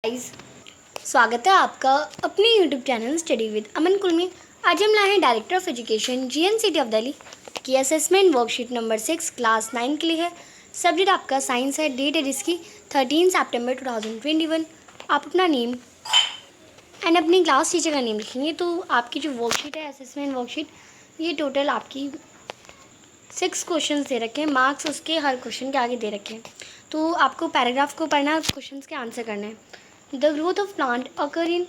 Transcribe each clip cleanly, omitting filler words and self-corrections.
Guys, स्वागत है आपका अपने यूट्यूब चैनल स्टडी विद अमन कुल में। आज हम लाए हैं director of education GNCT of Delhi की असेसमेंट वर्कशीट नंबर 6 क्लास 9 के लिए है। सब्जेक्ट आपका साइंस है। डेट है जिसकी 13 सितंबर 2021। आप अपना नेम एंड अपनी क्लास टीचर का नेम लिखेंगे। तो आपकी जो वर्कशीट है असेसमेंट वर्कशीट, ये टोटल आपकी 6 क्वेश्चन दे रखे हैं। मार्क्स उसके हर क्वेश्चन के आगे दे रखे हैं। तो आपको पैराग्राफ को पढ़ना है, क्वेश्चन के आंसर करने हैं। The growth of plant occur in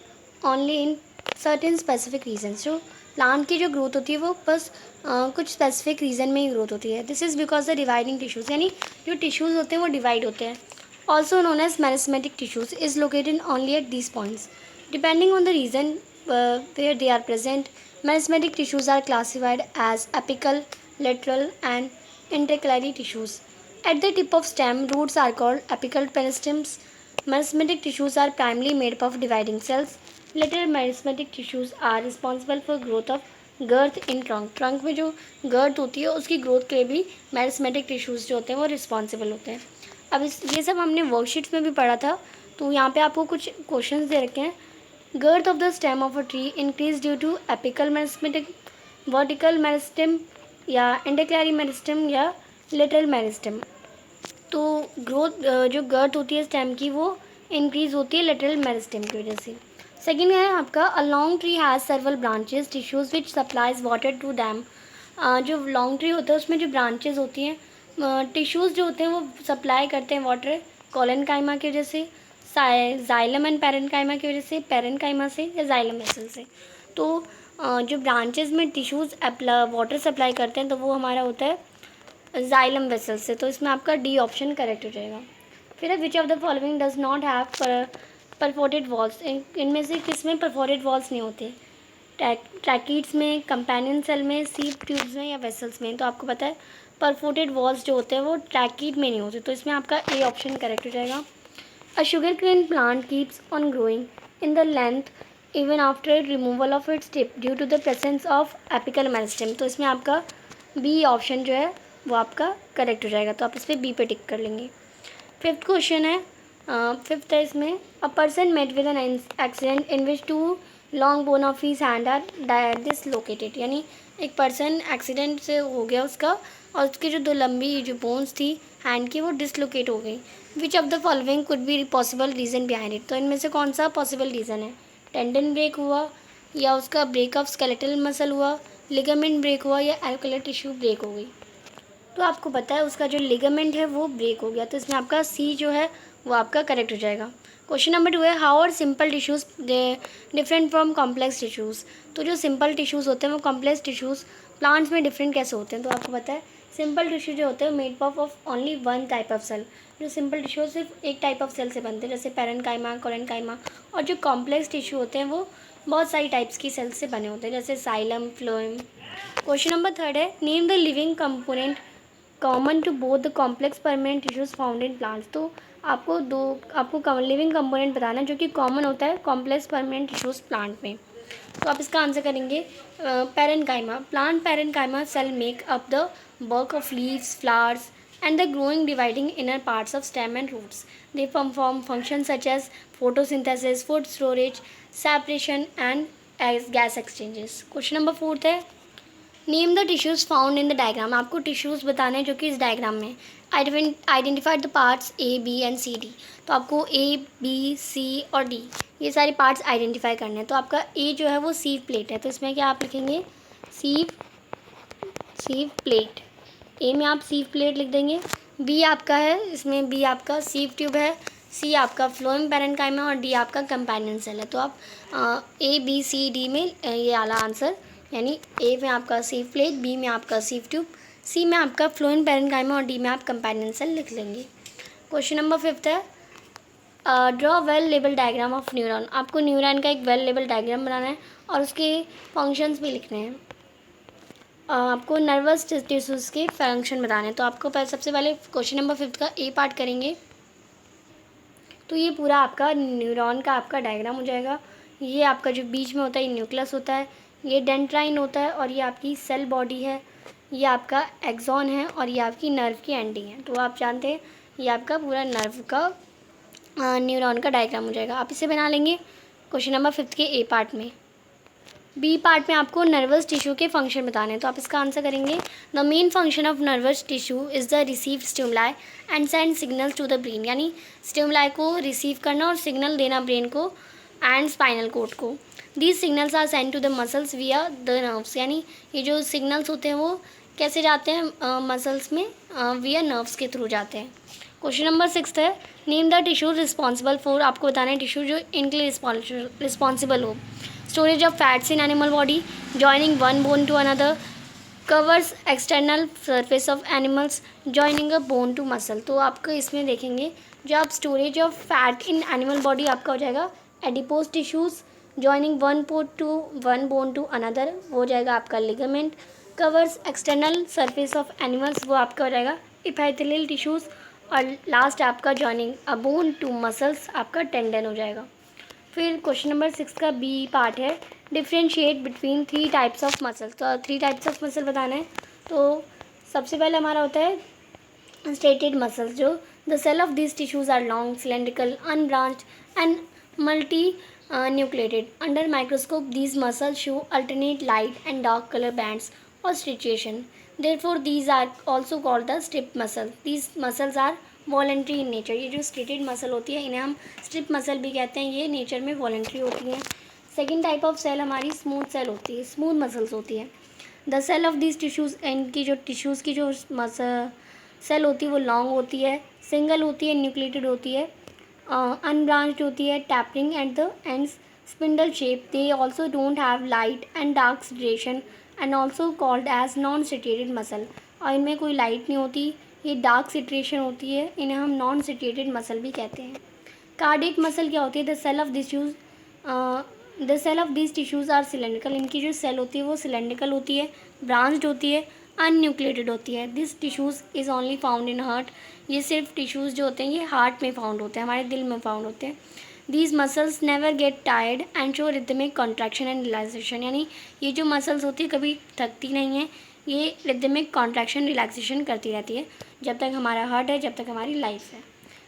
only in certain specific regions. जो प्लांट की जो ग्रोथ होती है वो बस कुछ स्पेसिफिक रीज़न में ही ग्रोथ होती है। This is because the dividing tissues, यानी जो टिश्यूज़ होते हैं वो डिवाइड होते हैं। Also known as meristematic tissues is located only at these points depending on the region where they are present. Meristematic tissues are classified as apical, lateral and intercalary tissues. At the tip of stem, roots are called apical meristems. Meristematic tissues are primarily made up of dividing cells. Lateral meristematic tissues are responsible for growth of girth in trunk. Trunk में जो girth होती है उसकी growth के लिए भी meristematic tissues जो होते हैं वो रिस्पॉन्सिबल होते हैं। अब ये सब हमने वर्कशीट्स में भी पढ़ा था। तो यहाँ पे आपको कुछ क्वेश्चंस दे रखे हैं। Girth of the stem of a tree increase due to apical meristematic, vertical meristem या इंटरक्लैरी मेरिस्टेम या लेटरल मेरिस्टेम। तो ग्रोथ जो गर्थ होती है स्टेम की वो इंक्रीज होती है लेटरल मेरिस्टेम की वजह से। सेकेंड है आपका a long tree has several branches tissues which supplies water to them. जो लॉन्ग ट्री होता है उसमें जो ब्रांचेस होती हैं, टिश्यूज़ जो होते हैं वो सप्लाई करते हैं वाटर कोलेनकाइमा की वजह से, जाइलम एंड पैरेनकाइमा की वजह से, पैरेनकाइमा से या जाइलम वेसल से। तो जो ब्रांचेस में टिश्यूज़ वाटर सप्लाई करते हैं तो वो हमारा होता है जाइलम वेसल से। तो इसमें आपका डी ऑप्शन करेक्ट हो जाएगा। फिर है which of the following does not have perforated walls. इनमें से किस में परफोरेट वॉल्स नहीं होते? ट्रैकीड्स में, कंपेनियन सेल में, सीप ट्यूब्स में या वेसल्स में। तो आपको पता है परफोरेटेड वॉल्स जो होते हैं वो ट्रैकीड में नहीं होते। तो इसमें आपका ए ऑप्शन करेक्ट हो जाएगा। A sugar cane plant keeps on growing in the length even after removal of its tip due to the presence of apical meristem। तो इसमें आपका बी ऑप्शन जो है वो आपका करेक्ट हो जाएगा। तो आप इस पर बी पे टिक कर लेंगे। फिफ्थ क्वेश्चन है, फिफ्थ है इसमें a person met with an accident in which two long bone of his hand are dislocated. यानी एक पर्सन एक्सीडेंट से हो गया उसका और उसकी जो दो लंबी जो बोन्स थी हैंड की वो डिसलोकेट हो गई। Which of the following could be possible reason behind it. तो इनमें से कौन सा पॉसिबल रीज़न है? टेंडन ब्रेक हुआ या उसका ब्रेक ऑफ स्केलेटल मसल हुआ, लिगामेंट ब्रेक हुआ या एल्कुलर टिश्यू ब्रेक हो गई। तो आपको पता है उसका जो लिगामेंट है वो ब्रेक हो गया। तो इसमें आपका सी जो है वो आपका करेक्ट हो जाएगा। क्वेश्चन नंबर 2 है how are simple tissues different from complex tissues. तो जो सिंपल टिश्यूज़ होते हैं वो कॉम्प्लेक्स टिश्यूज़ प्लांट्स में डिफरेंट कैसे होते हैं? तो आपको पता है सिंपल टिश्यू जो होते हैं made up of only one type of cell. जो सिंपल टिश्यू सिर्फ एक टाइप ऑफ सेल से बनते हैं, जैसे पैरेनकाइमा, कोलेनकाइमा। और जो कॉम्प्लेक्स टिश्यू होते हैं वो बहुत सारी टाइप्स की सेल्स से बने होते हैं, जैसे साइलम, फ्लोएम। क्वेश्चन नंबर 3 है name the living component common to both the complex permanent tissues found in plants. तो आपको लिविंग कंपोनेंट बताना जो कि कॉमन होता है कॉम्प्लेक्स परमानेंट टिश्यूज़ प्लांट में। तो आप इसका आंसर करेंगे parenchyma. Plant parenchyma cell make up the bulk of leaves, flowers, and the growing dividing inner parts of stem and roots. They perform functions such as photosynthesis, food storage, separation, and as gas exchanges. Question number 4 है name the tissues found in the diagram. आपको tissues बताने हैं जो कि इस diagram में। Identified the parts A, B and C, D. तो आपको ए, बी, सी और डी ये सारे पार्ट्स आइडेंटिफाई करने हैं। तो आपका ए जो है वो सीव प्लेट है। तो इसमें क्या आप लिखेंगे? सीव प्लेट। ए में आप सीव प्लेट लिख देंगे। बी आपका है, इसमें बी आपका सीव ट्यूब है। सी आपका फ्लोएम पैरेनकाइमा और डी आपका कंपेनियन सेल है। तो आप ए, बी, सी, डी में ये वाला आंसर, यानी ए में आपका सीव प्लेट, बी में आपका सीव ट्यूब, सी में आपका फ्लोएम पैरेनकाइमा और डी में आप कंपेनियन सेल लिख लेंगे। क्वेश्चन नंबर 5 है draw well label diagram of neuron. आपको न्यूरॉन का एक वेल लेबल डायग्राम बनाना है और उसके फंक्शंस भी लिखने हैं। आपको नर्वस टिश्यूज़ के फंक्शन बताने हैं। तो आपको सबसे पहले क्वेश्चन नंबर 5 का ए पार्ट करेंगे। तो ये पूरा आपका न्यूरॉन का आपका डायग्राम हो जाएगा। ये आपका जो बीच में होता है ये न्यूक्लियस होता है, ये डेंड्राइन होता है और ये आपकी सेल बॉडी है, ये आपका एक्सॉन है और ये आपकी नर्व की एंडिंग है। तो आप जानते हैं ये आपका पूरा नर्व का न्यूरॉन का डायग्राम हो जाएगा। आप इसे बना लेंगे क्वेश्चन नंबर 5 के ए पार्ट में। बी पार्ट में आपको नर्वस टिश्यू के फंक्शन बताने हैं, तो आप इसका आंसर करेंगे the main function of nervous tissue is the receive stimuli and send signals to the brain, यानी स्टिमुलाई को रिसीव करना और सिग्नल देना ब्रेन को एंड स्पाइनल कोड को। These signals are send to the muscles via the nerves, यानी ये जो सिग्नल्स होते हैं वो कैसे जाते हैं मसल्स में, विया नर्व्स के थ्रू जाते हैं। क्वेश्चन नंबर 6 है name the tissue responsible for, आपको बताना है टिश्यू जो इनके लिए रिस्पॉन्सिबल हो। Storage of fats in animal body, joining one bone to another, covers external surface of animals, joining a bone to muscle. तो आपको इसमें देखेंगे जो आप storage of fat in animal body आपका हो जाएगा adipose tissues, joining one bone to another वो हो जाएगा आपका ligament, covers external surface of animals वो आपका हो जाएगा इपैथेलियल टिश्यूज़, और लास्ट आपका joining a bone to muscles आपका टेंडन हो जाएगा। फिर क्वेश्चन नंबर 6 का बी पार्ट है differentiate between 3 types of muscles. तो 3 टाइप्स ऑफ मसल बताना है। तो सबसे पहले हमारा होता है स्ट्रेटेड मसल्स, जो the cell of this tissues are long cylindrical unbranched and multi nucleated. Under microscope these muscles show alternate light and dark colour bands और striation, therefore these are also called the strip muscle. These muscles are voluntary in nature. ये जो striated muscle होती है इन्हें हम strip muscle भी कहते हैं, ये नेचर में वॉलेंट्री होती हैं। सेकेंड टाइप ऑफ सेल हमारी स्मूथ सेल होती है, स्मूथ मसल्स होती है। The cell of this tissues, इनकी जो टिश्यूज़ की जो सेल होती है वो लॉन्ग होती है, सिंगल होती है, न्यूक्लिएटेड होती है, अनब्रांच्ड होती है, tapering at the ends, spindle shape. They also don't have light and dark striation and also called as non striated muscle. और इनमें कोई लाइट नहीं होती, ये डार्क सिट्रेशन होती है, इन्हें हम नॉन सिट्रेटेड मसल भी कहते हैं। कार्डियक मसल क्या होती है? The cell of this tissues are cylindrical. इनकी जो सेल होती है वो सिलेंड्रिकल होती है, ब्रांच्ड होती है, अनन्यूक्लिएटेड होती है। This tissues is only found in heart. ये सिर्फ टिश्यूज़ जो होते हैं ये हार्ट में फाउंड होते हैं, हमारे दिल में फाउंड होते हैं। These muscles never get tired and show rhythmic contraction and relaxation, यानी ये जो मसल्स होती है कभी थकती नहीं है, ये रिदमिक कॉन्ट्रैक्शन रिलैक्सेशन करती रहती है जब तक हमारा हार्ट है, जब तक हमारी लाइफ है।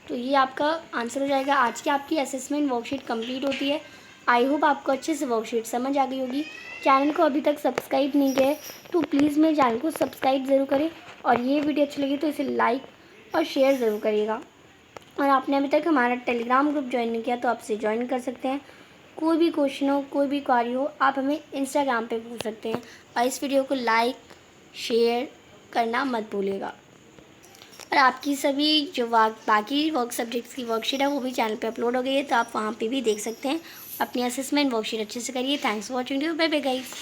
तो ये आपका आंसर हो जाएगा। आज की आपकी असेसमेंट वर्कशीट कंप्लीट होती है। आई होप आपको अच्छे से वर्कशीट समझ आ गई होगी। चैनल को अभी तक सब्सक्राइब नहीं किया है तो प्लीज़ मेरे चैनल को सब्सक्राइब ज़रूर करें, और ये वीडियो अच्छी लगी तो इसे लाइक और शेयर ज़रूर करिएगा। और आपने अभी तक हमारा टेलीग्राम ग्रुप ज्वाइन नहीं किया तो आप इसे ज्वाइन कर सकते हैं। कोई भी क्वेश्चन हो, कोई भी क्वारी हो, आप हमें इंस्टाग्राम पे पूछ सकते हैं। और इस वीडियो को लाइक शेयर करना मत भूलिएगा। और आपकी सभी जो बाकी वर्क सब्जेक्ट्स की वर्कशीट है वो भी चैनल पे अपलोड हो गई है, तो आप वहाँ पे भी देख सकते हैं। अपनी असेसमेंट वर्कशीट अच्छे से करिए। Thanks for watching, bye bye guys.